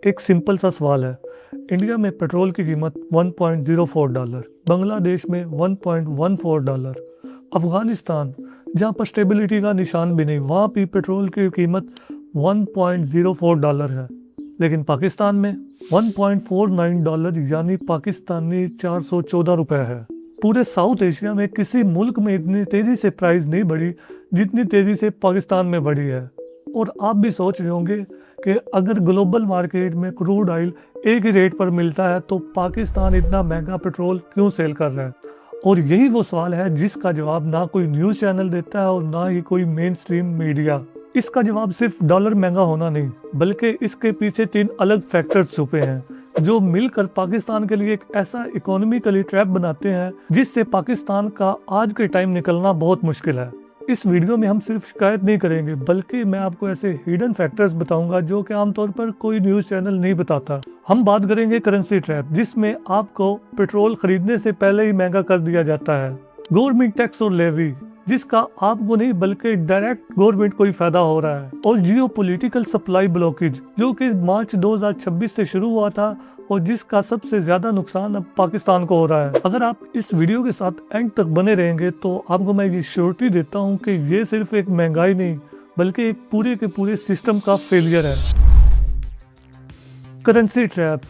एक सिंपल सा सवाल है। इंडिया में पेट्रोल की कीमत $1.04, बांग्लादेश में $1.14, अफगानिस्तान जहाँ पर स्टेबिलिटी का निशान भी नहीं, वहाँ भी पेट्रोल की कीमत $1.04 है। लेकिन पाकिस्तान में $1.49 यानी पाकिस्तानी 414 रुपये है। पूरे साउथ एशिया में किसी मुल्क में इतनी तेज़ी से प्राइस नहीं बढ़ी जितनी तेज़ी से पाकिस्तान में बढ़ी है। और आप भी सोच रहे होंगे कि अगर ग्लोबल मार्केट में क्रूड ऑयल एक ही रेट पर मिलता है तो पाकिस्तान इतना महंगा पेट्रोल क्यों सेल कर रहा है। और यही वो सवाल है जिसका जवाब ना कोई न्यूज़ चैनल देता है और ना ही कोई मेन स्ट्रीम मीडिया। इसका जवाब सिर्फ डॉलर महंगा होना नहीं, बल्कि इसके पीछे 3 अलग फैक्टर्स छुपे हैं जो मिलकर पाकिस्तान के लिए एक ऐसा इकोनॉमिकली ट्रैप बनाते हैं जिससे पाकिस्तान का आज के टाइम निकलना बहुत मुश्किल है। इस वीडियो में हम सिर्फ शिकायत नहीं करेंगे, बल्कि मैं आपको ऐसे हिडन फैक्टर्स बताऊंगा जो कि आमतौर पर कोई न्यूज़ चैनल नहीं बताता। हम बात करेंगे करेंसी ट्रैप, जिसमें आपको पेट्रोल खरीदने से पहले ही महंगा कर दिया जाता है। गवर्नमेंट टैक्स और लेवी, जिसका आपको नहीं बल्कि डायरेक्ट गवर्नमेंट को ही फायदा हो रहा है। और जियोपॉलिटिकल सप्लाई ब्लॉकेज, जो कि मार्च 2026 से शुरू हुआ था और जिसका सबसे ज्यादा नुकसान अब पाकिस्तान को हो रहा है। अगर आप इस वीडियो के साथ एंड तक बने रहेंगे तो आपको मैं ये श्योरिटी देता हूँ कि ये सिर्फ एक महंगाई नहीं बल्कि एक पूरे के पूरे सिस्टम का फेलियर है। करेंसी ट्रैप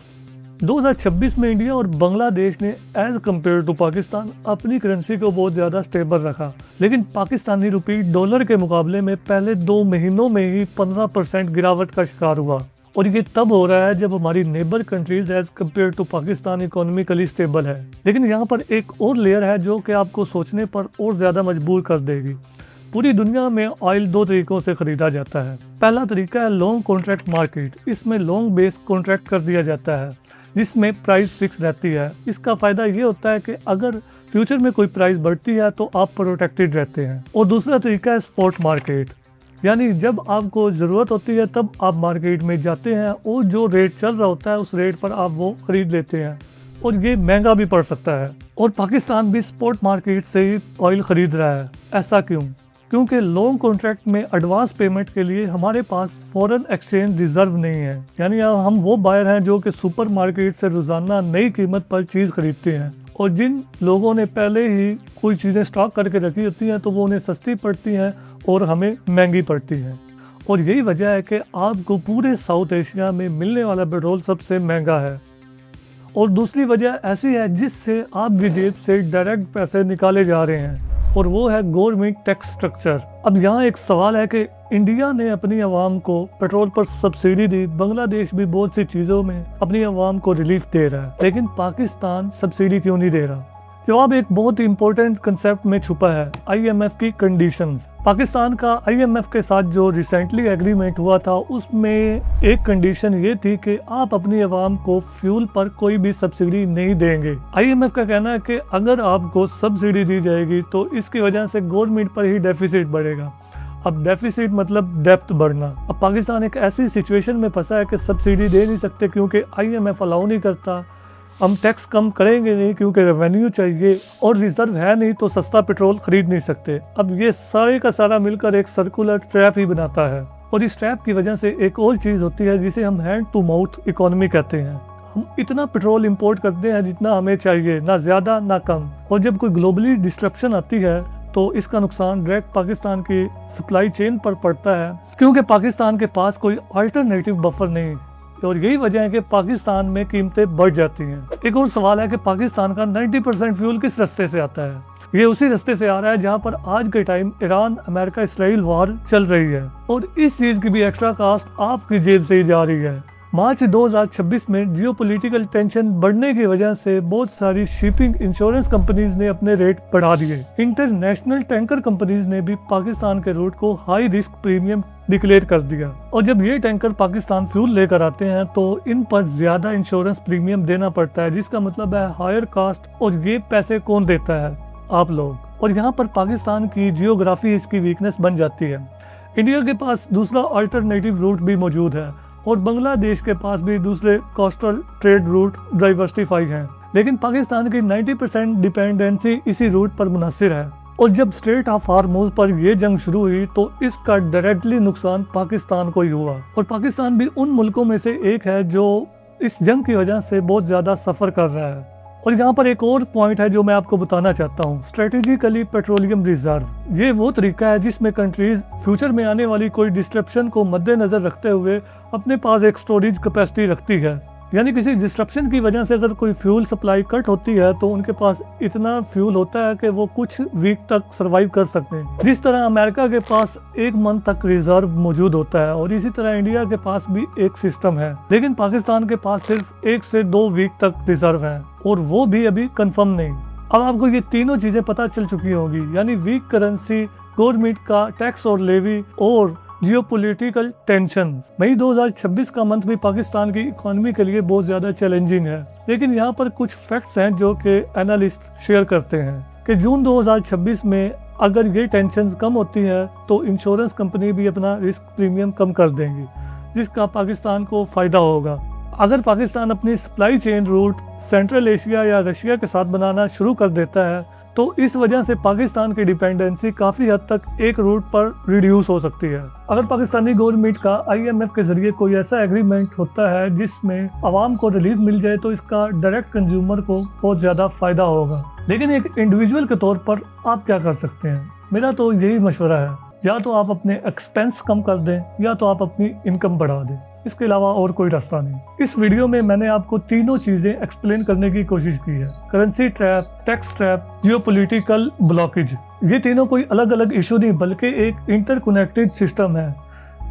2026 में इंडिया और बांग्लादेश ने एज कम्पेयर टू पाकिस्तान अपनी करेंसी को बहुत ज़्यादा स्टेबल रखा, लेकिन पाकिस्तानी रुपये डॉलर के मुकाबले में पहले 2 महीनों में ही 15% गिरावट का शिकार हुआ। और ये तब हो रहा है जब हमारी neighbour countries as compare to Pakistan economically stable है। लेकिन यहाँ पर एक और लेयर है जो कि आपको सोचने पर और ज़्यादा मजबूर कर देगी। पूरी दुनिया में ऑयल 2 तरीकों से ख़रीदा जाता है। पहला तरीका है लॉन्ग कॉन्ट्रैक्ट मार्केट। इसमें लॉन्ग बेस कॉन्ट्रैक्ट कर दिया जाता है जिसमें प्राइस फिक्स रहती है। इसका फ़ायदा ये होता है कि अगर फ्यूचर में कोई प्राइस बढ़ती है तो आप प्रोटेक्टेड रहते हैं। और दूसरा तरीका है स्पॉट मार्केट, यानी जब आपको ज़रूरत होती है तब आप मार्केट में जाते हैं और जो रेट चल रहा होता है उस रेट पर आप वो ख़रीद लेते हैं, और ये महंगा भी पड़ सकता है। और पाकिस्तान भी स्पॉट मार्केट से ही ऑयल ख़रीद रहा है। ऐसा क्यों? क्योंकि लॉन्ग कॉन्ट्रैक्ट में एडवांस पेमेंट के लिए हमारे पास फॉरेन एक्सचेंज रिजर्व नहीं है, यानी हम वो बायर हैं जो कि सुपर मार्केट से रोज़ाना नई कीमत पर चीज़ खरीदते हैं। और जिन लोगों ने पहले ही कोई चीज़ें स्टॉक करके रखी होती हैं तो वो उन्हें सस्ती पड़ती हैं और हमें महंगी पड़ती हैं। और यही वजह है कि आपको पूरे साउथ एशिया में मिलने वाला पेट्रोल सबसे महंगा है। और दूसरी वजह ऐसी है जिससे आपकी जेब से डायरेक्ट पैसे निकाले जा रहे हैं, और वो है गवर्नमेंट टैक्स स्ट्रक्चर। अब यहाँ एक सवाल है कि इंडिया ने अपनी आवाम को पेट्रोल पर सब्सिडी दी, बांग्लादेश भी बहुत सी चीज़ों में अपनी आवाम को रिलीफ दे रहा है, लेकिन पाकिस्तान सब्सिडी क्यों नहीं दे रहा? जवाब एक बहुत ही इंपॉर्टेंट कंसेप्ट में छुपा है, IMF की कंडीशंस। पाकिस्तान का IMF के साथ जो रिसेंटली एग्रीमेंट हुआ था उसमें एक कंडीशन ये थी कि आप अपनी आवाम को फ्यूल पर कोई भी सब्सिडी नहीं देंगे। IMF का कहना है कि अगर आपको सब्सिडी दी जाएगी तो इसकी वजह से गवर्नमेंट पर ही डेफिसिट बढ़ेगा। अब डेफिसिट मतलब डेप्थ बढ़ना। अब पाकिस्तान एक ऐसी सिचुएशन में फंसा है कि सब्सिडी दे नहीं सकते क्योंकि IMF अलाउ नहीं करता। हम टैक्स कम करेंगे नहीं क्योंकि रेवेन्यू चाहिए, और रिजर्व है नहीं तो सस्ता पेट्रोल खरीद नहीं सकते। अब ये सारे का सारा मिलकर एक सर्कुलर ट्रैप ही बनाता है। और इस ट्रैप की वजह से एक और चीज़ होती है जिसे हम हैंड टू माउथ इकोनॉमी कहते हैं। हम इतना पेट्रोल इंपोर्ट करते हैं जितना हमें चाहिए, ना ज़्यादा ना कम। और जब कोई ग्लोबली डिस्ट्रप्शन आती है तो इसका नुकसान डायरेक्ट पाकिस्तान की सप्लाई चेन पर पड़ता है, क्योंकि पाकिस्तान के पास कोई अल्टरनेटिव बफर नहीं। और यही वजह है कि पाकिस्तान में कीमतें बढ़ जाती हैं। एक और सवाल है कि पाकिस्तान का 90% फ्यूल किस रास्ते से आता है? ये उसी रास्ते से आ रहा है जहां पर आज के time Iran America Israel war चल रही है, और इस चीज़ की भी एक्स्ट्रा कास्ट आपकी जेब से ही जा रही है। मार्च 2026 में जियोपॉलिटिकल टेंशन बढ़ने की वजह से बहुत सारी शिपिंग इंश्योरेंस कंपनीज ने अपने रेट बढ़ा दिए। इंटरनेशनल टैंकर कंपनीज ने भी पाकिस्तान के रूट को हाई रिस्क प्रीमियम डिक्लेयर कर दिया। और जब ये टैंकर पाकिस्तान फ्यूल लेकर आते हैं तो इन पर ज्यादा इंश्योरेंस प्रीमियम देना पड़ता है, जिसका मतलब है हायर कास्ट। और ये पैसे कौन देता है? आप लोग। और यहाँ पर पाकिस्तान की जियोग्राफी इसकी वीकनेस बन जाती है। इंडिया के पास दूसरा अल्टरनेटिव रूट भी मौजूद है और बांग्लादेश के पास भी दूसरे कोस्टल ट्रेड रूट डाइवर्सिफाई हैं, लेकिन पाकिस्तान की 90% डिपेंडेंसी इसी रूट पर मुनहसर है। और जब स्ट्रेट ऑफ हार्मोज पर यह जंग शुरू हुई तो इसका डायरेक्टली नुकसान पाकिस्तान को ही हुआ। और पाकिस्तान भी उन मुल्कों में से एक है जो इस जंग की वजह से बहुत ज़्यादा सफ़र कर रहा है। और यहाँ पर एक और पॉइंट है जो मैं आपको बताना चाहता हूँ, स्ट्रेटेजिकली पेट्रोलियम रिजर्व। ये वो तरीका है जिसमें कंट्रीज फ्यूचर में आने वाली कोई डिस्ट्रप्शन को मद्देनज़र रखते हुए अपने पास एक स्टोरेज कैपेसिटी रखती है। यानी किसी डिस्ट्रप्शन की वजह से अगर कोई फ्यूल सप्लाई कट होती है तो उनके पास इतना फ्यूल होता है कि वो कुछ वीक तक सर्वाइव कर सकते हैं। जिस तरह अमेरिका के पास 1 मंथ तक रिजर्व मौजूद होता है और इसी तरह इंडिया के पास भी एक सिस्टम है, लेकिन पाकिस्तान के पास सिर्फ 1 से 2 वीक तक रिजर्व है और वो भी अभी कंफर्म नहीं। अब आपको ये तीनों चीजें पता चल चुकी होंगी, यानी वीक करेंसी, गवर्नमेंट का टैक्स और लेवी और जियोपॉलिटिकल टेंशन। मई 2026 का मंथ भी पाकिस्तान की इकोनॉमी के लिए बहुत ज़्यादा चैलेंजिंग है, लेकिन यहाँ पर कुछ फैक्ट्स हैं जो कि एनालिस्ट शेयर करते हैं कि जून 2026 में अगर ये टेंशन कम होती है तो इंश्योरेंस कंपनी भी अपना रिस्क प्रीमियम कम कर देंगी, जिसका पाकिस्तान को फ़ायदा होगा। अगर पाकिस्तान अपनी supply chain route central Asia या रशिया के साथ बनाना शुरू कर देता है तो इस वजह से पाकिस्तान की डिपेंडेंसी काफ़ी हद तक एक रूट पर रिड्यूस हो सकती है। अगर पाकिस्तानी गवर्नमेंट का IMF के जरिए कोई ऐसा एग्रीमेंट होता है जिसमें आवाम को रिलीफ मिल जाए तो इसका डायरेक्ट कंज्यूमर को बहुत ज़्यादा फ़ायदा होगा। लेकिन एक इंडिविजुअल के तौर पर आप क्या कर सकते हैं? मेरा तो यही मशवरा है, या तो आप अपने एक्सपेंस कम कर दें या तो आप अपनी इनकम बढ़ा दें, इसके अलावा और कोई रास्ता नहीं। इस वीडियो में मैंने आपको तीनों चीजें एक्सप्लेन करने की कोशिश की है, currency trap, tax trap, geopolitical blockage. ये तीनों कोई अलग अलग इशू नहीं बल्कि एक इंटरकनेक्टेड सिस्टम है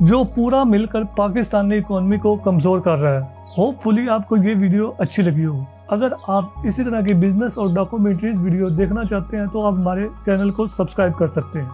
जो पूरा मिलकर पाकिस्तानी इकोनॉमी को कमजोर कर रहा है। होपफुली आपको ये वीडियो अच्छी लगी हो। अगर आप इसी तरह की बिजनेस और डॉक्यूमेंट्रीज वीडियो देखना चाहते हैं तो आप हमारे चैनल को सब्सक्राइब कर सकते हैं।